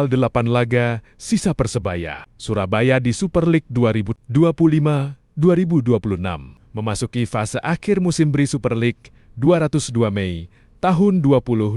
8 laga sisa Persebaya Surabaya di Super League 2025-2026 memasuki fase akhir musim BRI Super League 202 Mei tahun 2026.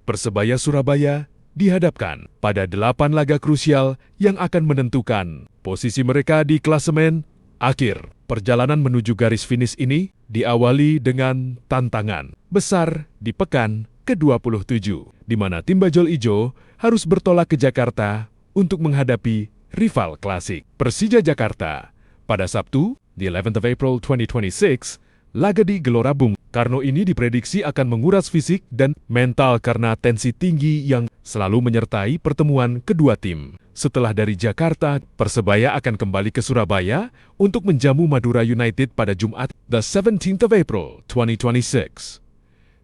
Persebaya Surabaya dihadapkan pada 8 laga krusial yang akan menentukan posisi mereka di klasemen akhir. Perjalanan menuju garis finish ini diawali dengan tantangan besar di pekan ke-27, di mana tim Bajul Ijo harus bertolak ke Jakarta untuk menghadapi rival klasik Persija Jakarta. Pada Sabtu, di 11th of April 2026, laga di Gelora Bung Karno ini diprediksi akan menguras fisik dan mental karena tensi tinggi yang selalu menyertai pertemuan kedua tim. Setelah dari Jakarta, Persebaya akan kembali ke Surabaya untuk menjamu Madura United pada Jumat, the 17th of April 2026.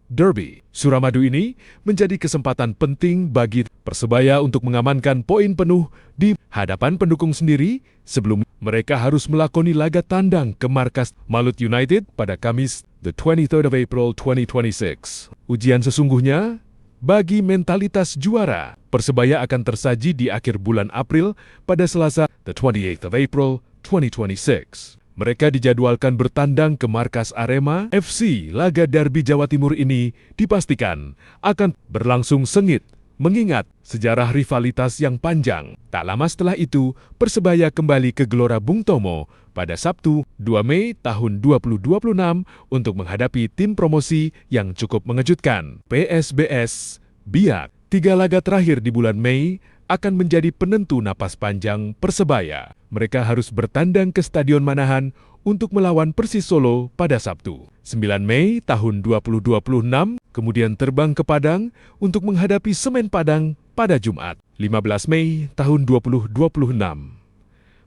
Derby Suramadu ini menjadi kesempatan penting bagi Persebaya untuk mengamankan poin penuh di hadapan pendukung sendiri sebelum mereka harus melakoni laga tandang ke markas Malut United pada Kamis, the 23rd of April 2026. Ujian sesungguhnya bagi mentalitas juara, Persebaya akan tersaji di akhir bulan April pada Selasa, the 28th of April 2026. Mereka dijadwalkan bertandang ke markas Arema FC. Laga derby Jawa Timur ini dipastikan akan berlangsung sengit, mengingat sejarah rivalitas yang panjang. Tak lama setelah itu, Persebaya kembali ke Gelora Bung Tomo pada Sabtu, 2 Mei tahun 2026 untuk menghadapi tim promosi yang cukup mengejutkan, PSBS Biak. 3 laga terakhir di bulan Mei akan menjadi penentu napas panjang Persebaya. Mereka harus bertandang ke Stadion Manahan untuk melawan Persis Solo pada Sabtu, 9 Mei tahun 2026, kemudian terbang ke Padang untuk menghadapi Semen Padang pada Jumat, 15 Mei tahun 2026.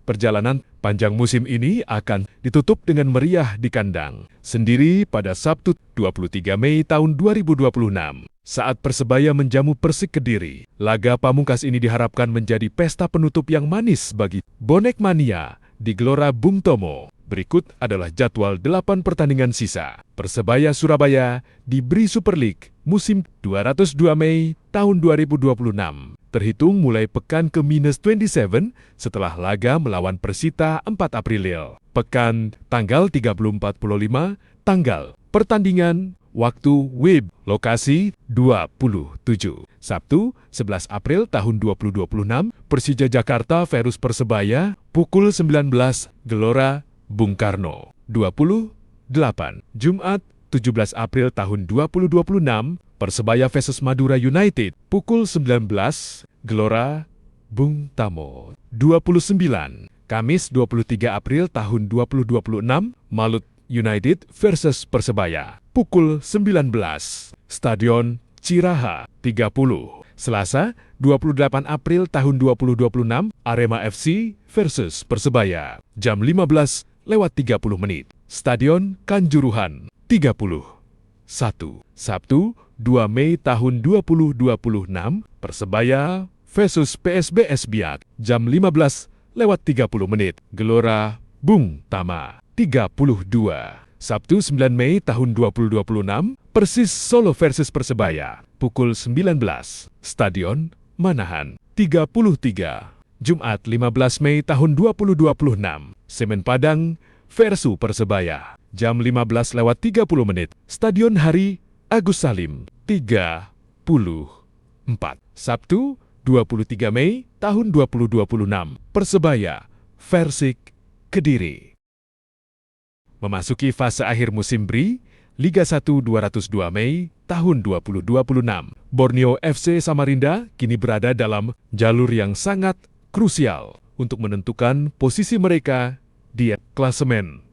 Perjalanan panjang musim ini akan ditutup dengan meriah di kandang sendiri pada Sabtu, 23 Mei tahun 2026. Saat Persebaya menjamu Persik Kediri, laga pamungkas ini diharapkan menjadi pesta penutup yang manis bagi bonek mania di Gelora Bung Tomo. Berikut adalah jadwal 8 pertandingan sisa Persebaya Surabaya di BRI Super League musim 202 Mei tahun 2026. Terhitung mulai pekan ke-27 setelah laga melawan Persita 4 April. Pekan tanggal 30-45, tanggal pertandingan, waktu WIB, lokasi 27. Sabtu, 11 April tahun 2026, Persija Jakarta versus Persebaya, pukul 19, Gelora Bung Karno. 28. Jumat, 17 April tahun 2026, Persebaya versus Madura United, pukul 19, Gelora Bung Tomo. 29. Kamis, 23 April tahun 2026, Malut United versus Persebaya, pukul 19, Stadion Ciraha. 30. Selasa, 28 April tahun 2026, Arema FC versus Persebaya, jam 15:30, Stadion Kanjuruhan. 31. Sabtu, 2 Mei tahun 2026, Persebaya versus PSBS Biak, jam 15:30, Gelora Bung Tama. 32. Sabtu 9 Mei tahun 2026, Persis Solo versus Persebaya, pukul 19, Stadion Manahan. 33. Jumat 15 Mei tahun 2026, Semen Padang versus Persebaya, jam 15:30, Stadion Hari Agus Salim. 34. Sabtu 23 Mei tahun 2026, Persebaya Persik Kediri. Memasuki fase akhir musim BRI, Liga 1 202 Mei tahun 2026. Borneo FC Samarinda kini berada dalam jalur yang sangat krusial untuk menentukan posisi mereka di klasemen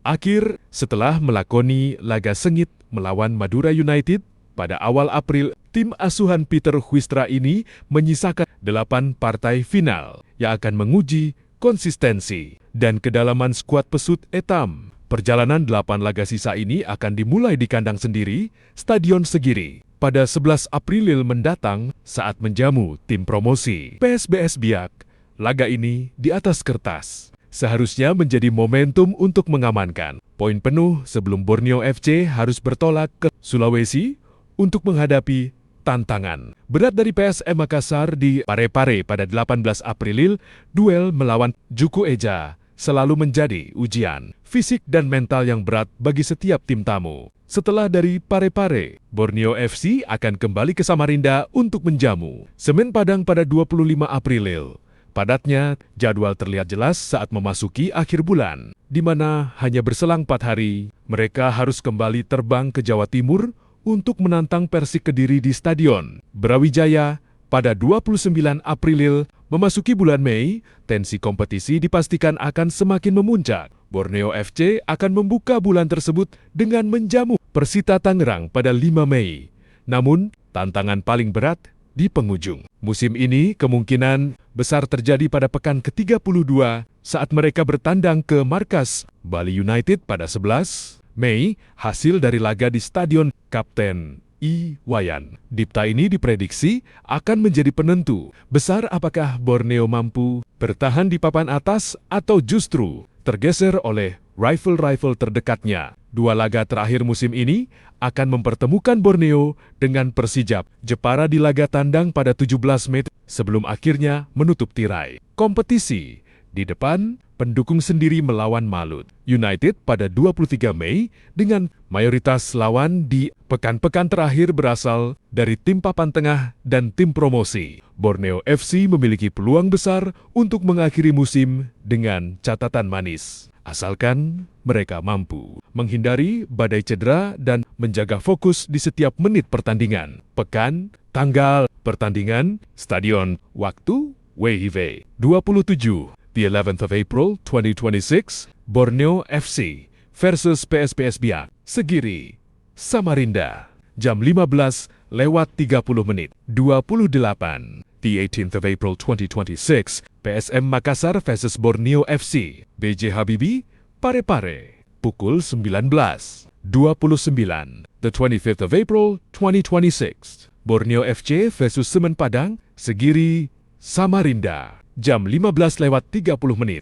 akhir setelah melakoni laga sengit melawan Madura United pada awal April. Tim asuhan Peter Huistra ini menyisakan 8 partai final yang akan menguji konsistensi dan kedalaman skuad pesut etam. Perjalanan 8 laga sisa ini akan dimulai di kandang sendiri, Stadion Segiri, pada 11 April mendatang saat menjamu tim promosi PSBS Biak. Laga ini di atas kertas seharusnya menjadi momentum untuk mengamankan poin penuh sebelum Borneo FC harus bertolak ke Sulawesi untuk menghadapi tantangan berat dari PSM Makassar di Parepare pada 18 April. Duel melawan Juku Eja selalu menjadi ujian fisik dan mental yang berat bagi setiap tim tamu. Setelah dari Parepare, Borneo FC akan kembali ke Samarinda untuk menjamu Semen Padang pada 25 April. Padatnya, jadwal terlihat jelas saat memasuki akhir bulan, di mana hanya berselang 4 hari, mereka harus kembali terbang ke Jawa Timur untuk menantang Persik Kediri di Stadion Brawijaya pada 29 April. Memasuki bulan Mei, tensi kompetisi dipastikan akan semakin memuncak. Borneo FC akan membuka bulan tersebut dengan menjamu Persita Tangerang pada 5 Mei. Namun, tantangan paling berat di penghujung. Musim ini kemungkinan besar terjadi pada pekan ke-32 saat mereka bertandang ke markas Bali United pada 11 Mei, hasil dari laga di Stadion Kapten Iwayan Dipta ini diprediksi akan menjadi penentu besar apakah Borneo mampu bertahan di papan atas atau justru tergeser oleh rival-rival terdekatnya. Dua laga terakhir musim ini akan mempertemukan Borneo dengan Persijap Jepara di laga tandang pada 17 Mei sebelum akhirnya menutup tirai kompetisi. Di depan, pendukung sendiri melawan Malut United pada 23 Mei dengan mayoritas lawan di pekan-pekan terakhir berasal dari tim papan tengah dan tim promosi. Borneo FC memiliki peluang besar untuk mengakhiri musim dengan catatan manis, asalkan mereka mampu menghindari badai cedera dan menjaga fokus di setiap menit pertandingan. Pekan, tanggal, pertandingan, stadion, waktu, WIV 27. The 11th of April 2026, Borneo FC versus PSPS Biak, Segiri, Samarinda, jam 15:30 28. The 18th of April 2026, PSM Makassar versus Borneo FC, BJ Habibie, Parepare, pukul 19:29. The 25th of April 2026, Borneo FC versus Semen Padang, Segiri, Samarinda, jam 15:30.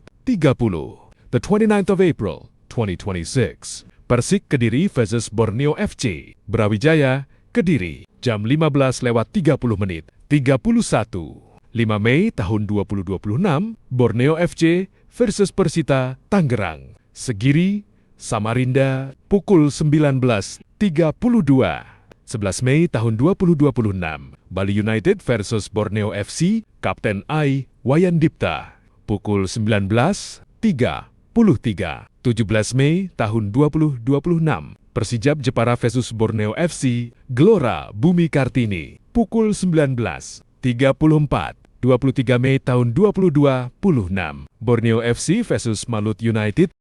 The 29th of April 2026, Persik Kediri versus Borneo FC, Brawijaya, Kediri, jam 15:30. 5 Mei tahun 2026, Borneo FC versus Persita Tangerang, Segiri, Samarinda, pukul 19:32. 11 Mei tahun 2026, Bali United versus Borneo FC, Kapten Iwayan Dipta, pukul 19:33. 17 Mei tahun 2026, Persijap Jepara versus Borneo FC, Gelora Bumi Kartini, pukul 19:34. 23 Mei tahun 2026, Borneo FC versus Malut United.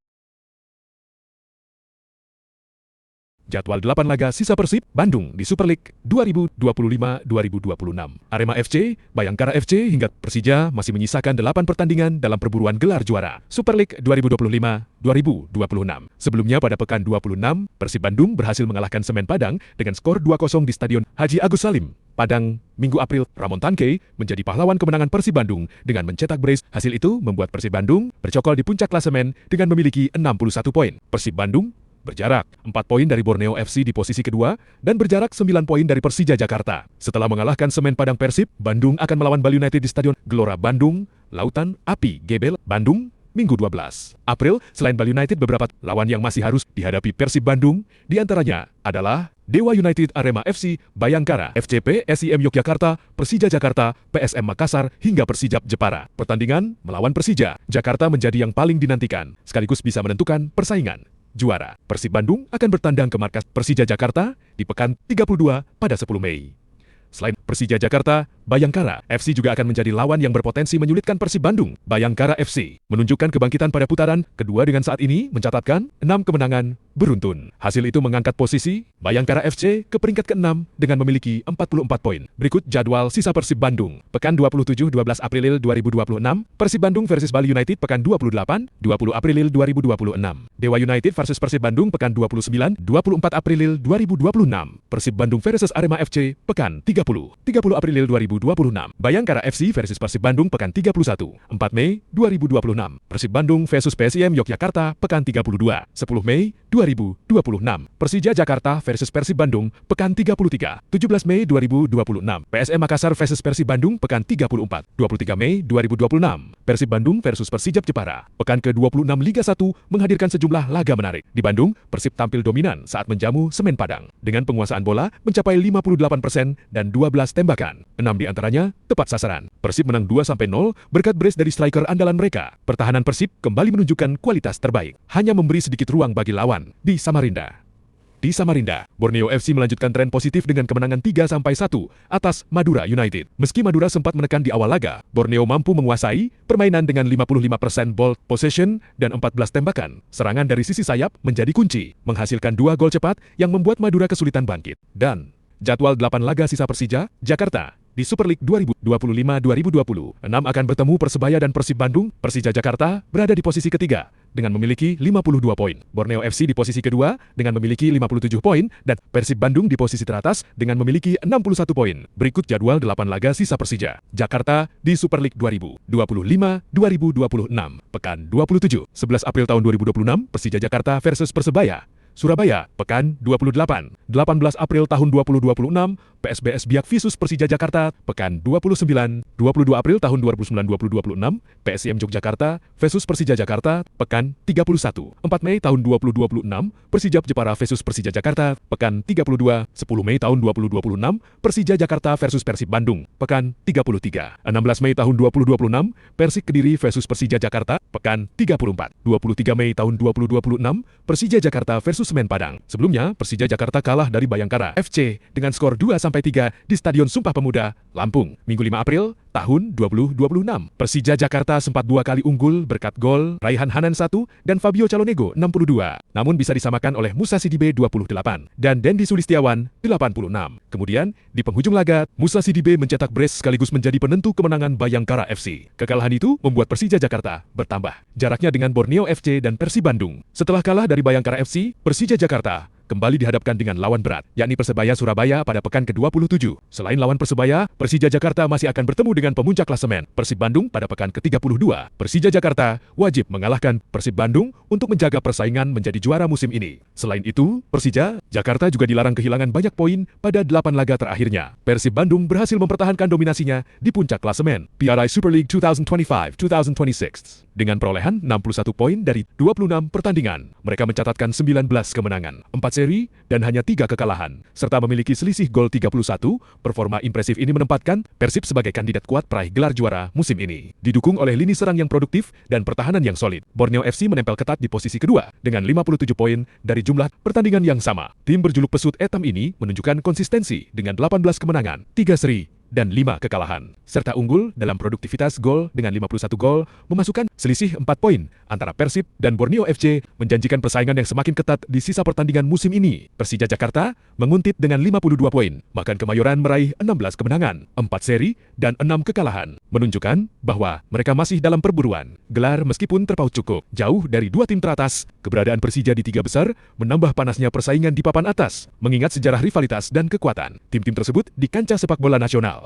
Jadwal 8 laga sisa Persib Bandung di Super League 2025-2026. Arema FC, Bayangkara FC hingga Persija masih menyisakan 8 pertandingan dalam perburuan gelar juara Super League 2025-2026. Sebelumnya pada pekan 26, Persib Bandung berhasil mengalahkan Semen Padang dengan skor 2-0 di Stadion Haji Agus Salim, Padang, Minggu April. Ramon Tanke menjadi pahlawan kemenangan Persib Bandung dengan mencetak brace. Hasil itu membuat Persib Bandung bercokol di puncak klasemen dengan memiliki 61 poin. Persib Bandung berjarak 4 poin dari Borneo FC di posisi kedua dan berjarak 9 poin dari Persija Jakarta. Setelah mengalahkan Semen Padang, Persib Bandung akan melawan Bali United di Stadion Gelora Bandung, Lautan Api Gebel, Bandung, Minggu 12 April. Selain Bali United, beberapa lawan yang masih harus dihadapi Persib Bandung diantaranya adalah Dewa United, Arema FC, Bayangkara, FCP, SIM Yogyakarta, Persija Jakarta, PSM Makassar, hingga Persijap Jepara. Pertandingan melawan Persija Jakarta menjadi yang paling dinantikan, sekaligus bisa menentukan persaingan juara. Persib Bandung akan bertandang ke markas Persija Jakarta di pekan 32 pada 10 Mei. Selain Persija Jakarta, Bayangkara FC juga akan menjadi lawan yang berpotensi menyulitkan Persib Bandung. Bayangkara FC menunjukkan kebangkitan pada putaran kedua dengan saat ini mencatatkan 6 kemenangan beruntun. Hasil itu mengangkat posisi Bayangkara FC ke peringkat ke-6 dengan memiliki 44 poin. Berikut jadwal sisa Persib Bandung. Pekan 27-12 April 2026, Persib Bandung versus Bali United pekan 28, 20 April 2026. Dewa United versus Persib Bandung pekan 29, 24 April 2026. Persib Bandung versus Arema FC pekan 30 April 2026. 2026. Bayangkara FC versus Persib Bandung pekan 31, 4 Mei 2026. Persib Bandung versus PSIM Yogyakarta pekan 32, 10 Mei 2026. Persija Jakarta versus Persib Bandung pekan 33, 17 Mei 2026. PSM Makassar versus Persib Bandung pekan 34, 23 Mei 2026. Persib Bandung versus Persijap Jepara pekan ke-26 Liga 1 menghadirkan sejumlah laga menarik. Di Bandung, Persib tampil dominan saat menjamu Semen Padang dengan penguasaan bola mencapai 58% dan 12 tembakan. 6 di antaranya tepat sasaran. Persib menang 2-0 berkat brace dari striker andalan mereka. Pertahanan Persib kembali menunjukkan kualitas terbaik, hanya memberi sedikit ruang bagi lawan di Samarinda. Di Samarinda, Borneo FC melanjutkan tren positif dengan kemenangan 3-1 atas Madura United. Meski Madura sempat menekan di awal laga, Borneo mampu menguasai permainan dengan 55% ball possession dan 14 tembakan. Serangan dari sisi sayap menjadi kunci, menghasilkan 2 gol cepat yang membuat Madura kesulitan bangkit. Dan jadwal 8 laga sisa Persija Jakarta di Super League 2025-2026 akan bertemu Persebaya dan Persib Bandung. Persija Jakarta berada di posisi ketiga dengan memiliki 52 poin. Borneo FC di posisi kedua dengan memiliki 57 poin dan Persib Bandung di posisi teratas dengan memiliki 61 poin. Berikut jadwal 8 laga sisa Persija Jakarta di Super League 2025-2026 pekan 27, 11 April tahun 2026. Persija Jakarta versus Persebaya Surabaya, pekan 28, 18 April tahun 2026, PSBS Biak Visus Persija Jakarta, pekan 29, 22 April tahun 2026, PSIM Yogyakarta versus Persija Jakarta, pekan 31, 4 Mei tahun 2026, Persijap Jepara versus Persija Jakarta, pekan 32, 10 Mei tahun 2026, Persija Jakarta versus Persib Bandung, pekan 33, 16 Mei tahun 2026, Persik Kediri versus Persija Jakarta, pekan 34, 23 Mei tahun 2026, Persija Jakarta versus Semen Padang. Sebelumnya, Persija Jakarta kalah dari Bayangkara FC dengan skor 2-3 di Stadion Sumpah Pemuda, Lampung, Minggu 5 April tahun 2026. Persija Jakarta sempat 2 kali unggul berkat gol Raihan Hanan 1 dan Fabio Calonego 62, namun bisa disamakan oleh Musa Sidibe 28 dan Dendi Sulistiawan 86. Kemudian, di penghujung laga, Musa Sidibe mencetak brace sekaligus menjadi penentu kemenangan Bayangkara FC. Kekalahan itu membuat Persija Jakarta bertambah jaraknya dengan Borneo FC dan Persib Bandung. Setelah kalah dari Bayangkara FC, Persija Jakarta kembali dihadapkan dengan lawan berat, yakni Persebaya Surabaya pada pekan ke-27. Selain lawan Persebaya, Persija Jakarta masih akan bertemu dengan pemuncak klasemen, Persib Bandung pada pekan ke-32. Persija Jakarta wajib mengalahkan Persib Bandung untuk menjaga persaingan menjadi juara musim ini. Selain itu, Persija Jakarta juga dilarang kehilangan banyak poin pada 8 laga terakhirnya. Persib Bandung berhasil mempertahankan dominasinya di puncak klasemen PRI Super League 2025-2026 dengan perolehan 61 poin dari 26 pertandingan. Mereka mencatatkan 19 kemenangan, 4 seri, dan hanya 3 kekalahan, serta memiliki selisih gol 31. Performa impresif ini menempatkan Persib sebagai kandidat kuat peraih gelar juara musim ini. Didukung oleh lini serang yang produktif dan pertahanan yang solid, Borneo FC menempel ketat di posisi kedua dengan 57 poin dari jumlah pertandingan yang sama. Tim berjuluk Pesut Etam ini menunjukkan konsistensi dengan 18 kemenangan, 3 seri, dan 5 kekalahan, serta unggul dalam produktivitas gol dengan 51 gol, memasukkan selisih 4 poin antara Persib dan Borneo FC, menjanjikan persaingan yang semakin ketat di sisa pertandingan musim ini. Persija Jakarta menguntit dengan 52 poin, bahkan Kemayoran meraih 16 kemenangan, 4 seri, dan 6 kekalahan, menunjukkan bahwa mereka masih dalam perburuan gelar meskipun terpaut cukup jauh dari 2 tim teratas. Keberadaan Persija di 3 besar menambah panasnya persaingan di papan atas, mengingat sejarah rivalitas dan kekuatan tim-tim tersebut di kancah sepak bola nasional.